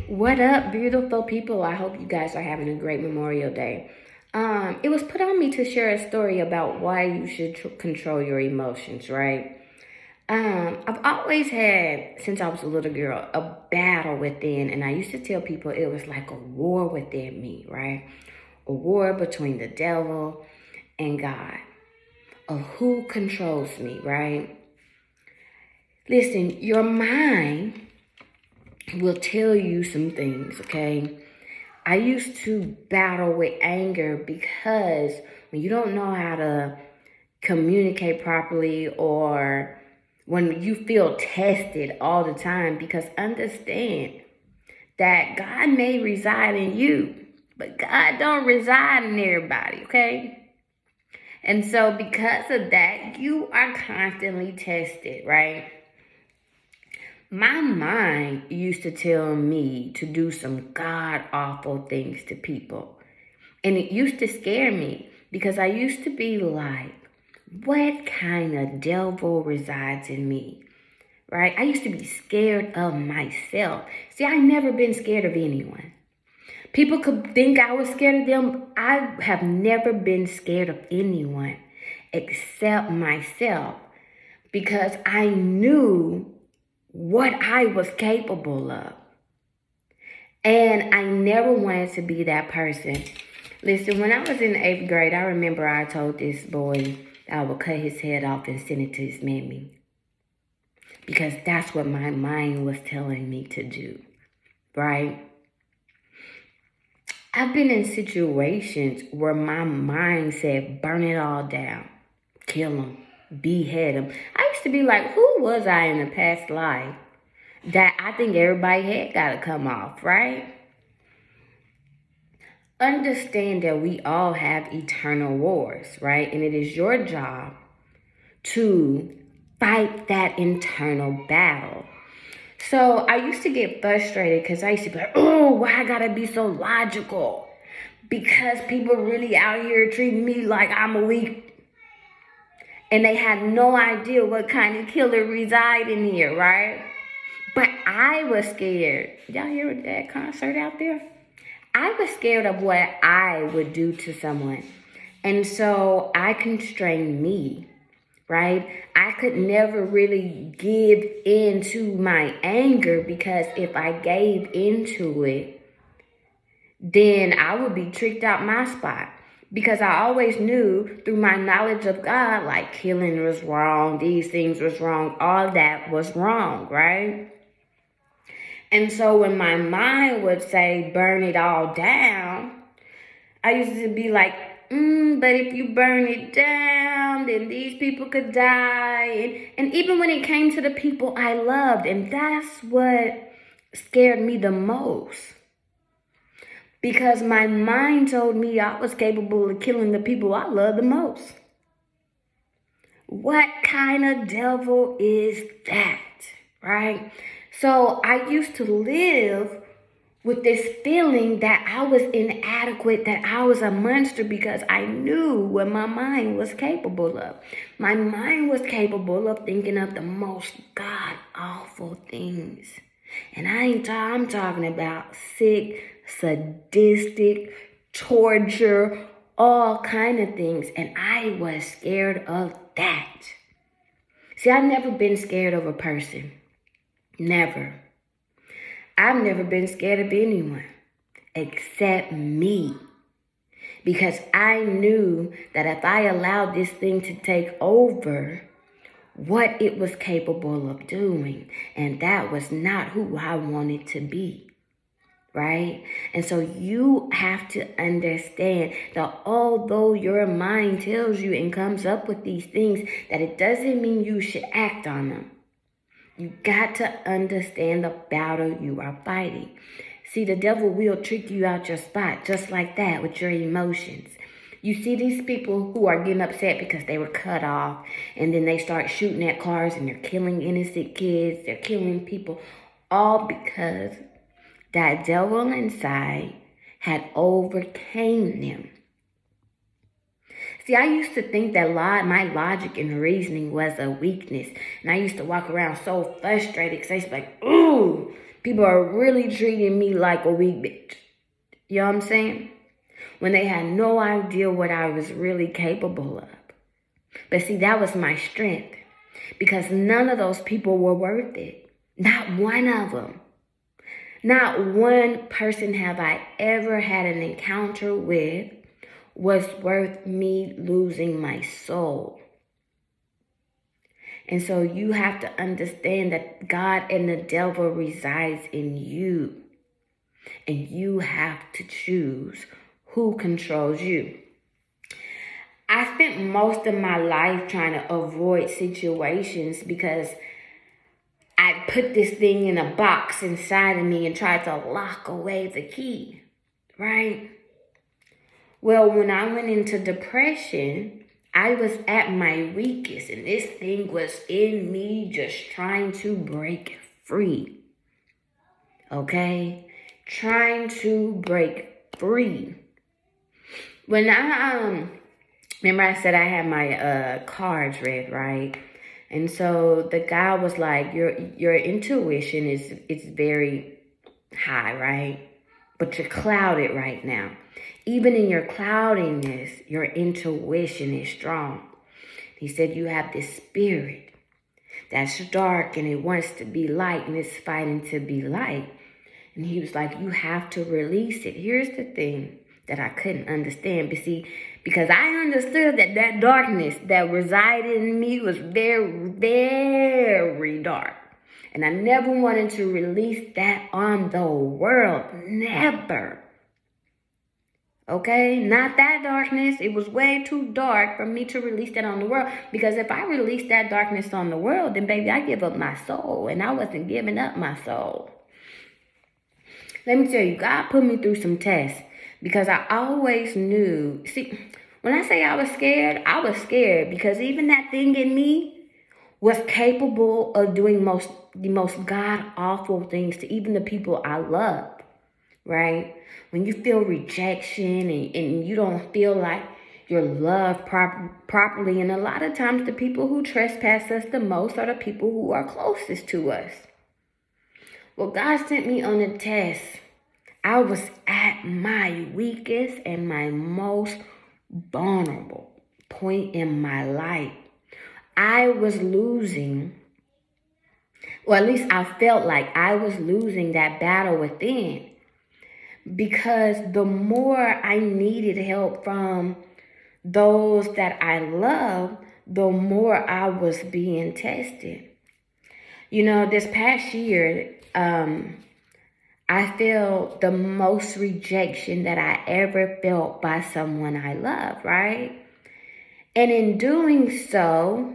What up, beautiful people? I hope you guys are having a great Memorial Day. It was put on me to share a story about why you should control your emotions, right? I've always had, since I was a little girl, a battle within, and I used to tell people it was like a war within me, right? A war between the devil and God, of who controls me, right? Listen, your mind will tell you some things, okay? I used to battle with anger because when you don't know how to communicate properly, or when you feel tested all the time, because understand that God may reside in you, but God don't reside in everybody, okay? And so because of that, you are constantly tested, right? My mind used to tell me to do some god awful things to people. And it used to scare me because I used to be like, what kind of devil resides in me? Right? I used to be scared of myself. See, I never been scared of anyone. People could think I was scared of them. I have never been scared of anyone except myself because I knew what I was capable of. And I never wanted to be that person. Listen, when I was in the 8th grade, I remember I told this boy that I would cut his head off and send it to his mammy. Because that's what my mind was telling me to do, right? I've been in situations where my mind said, burn it all down, kill him, behead him. I used to be like, who was I in a past life that I think everybody had got to come off, right? Understand that we all have eternal wars, right? And it is your job to fight that internal battle. So I used to get frustrated because I used to be like, oh, why I gotta be so logical? Because people really out here treating me like I'm a weak. And they had no idea what kind of killer reside in here, right? But I was scared. Y'all hear that concert out there? I was scared of what I would do to someone. And so I constrained me, right? I could never really give into my anger because if I gave into it, then I would be tricked out my spot. Because I always knew through my knowledge of God, like killing was wrong, these things was wrong, all that was wrong, right? And so when my mind would say, burn it all down, I used to be like, but if you burn it down, then these people could die. And even when it came to the people I loved, and that's what scared me the most. Because my mind told me I was capable of killing the people I love the most. What kind of devil is that, right? So I used to live with this feeling that I was inadequate, that I was a monster because I knew what my mind was capable of. My mind was capable of thinking of the most god-awful things. And I'm talking about sick, sadistic, torture, all kind of things. And I was scared of that. See, I've never been scared of a person. Never. I've never been scared of anyone except me. Because I knew that if I allowed this thing to take over, what it was capable of doing. And that was not who I wanted to be. Right? And so you have to understand that although your mind tells you and comes up with these things, that it doesn't mean you should act on them. You got to understand the battle you are fighting. See, the devil will trick you out your spot just like that with your emotions. You see these people who are getting upset because they were cut off, and then they start shooting at cars and they're killing innocent kids. They're killing people, all because that devil inside had overcame them. See, I used to think that my logic and reasoning was a weakness. And I used to walk around so frustrated because I used to be like, ooh, knew people are really treating me like a weak bitch. You know what I'm saying? When they had no idea what I was really capable of. But see, that was my strength. Because none of those people were worth it. Not one of them. Not one person have I ever had an encounter with was worth me losing my soul. And so you have to understand that God and the devil resides in you. And you have to choose who controls you. I spent most of my life trying to avoid situations because I put this thing in a box inside of me and tried to lock away the key, right? Well, when I went into depression, I was at my weakest, and this thing was in me just trying to break free. Okay? Trying to break free. When I remember I said I had my cards read, right? And so the guy was like, your intuition is very high, right? But you're clouded right now. Even in your cloudiness, your intuition is strong. He said you have this spirit that's dark and it wants to be light and it's fighting to be light. And he was like, you have to release it. Here's the thing that I couldn't understand. But see, because I understood that darkness that resided in me was very, very dark. And I never wanted to release that on the world. Never. Okay? Not that darkness. It was way too dark for me to release that on the world. Because if I release that darkness on the world, then baby, I give up my soul. And I wasn't giving up my soul. Let me tell you, God put me through some tests. Because I always knew, see, when I say I was scared because even that thing in me was capable of doing the most god-awful things to even the people I love, right? When you feel rejection and you don't feel like you're loved properly, and a lot of times the people who trespass us the most are the people who are closest to us. Well, God sent me on a test. I was at my weakest and my most vulnerable point in my life. I was losing, or at least I felt like I was losing that battle within. Because the more I needed help from those that I love, the more I was being tested. You know, this past year, I felt the most rejection that I ever felt by someone I love, right? And in doing so,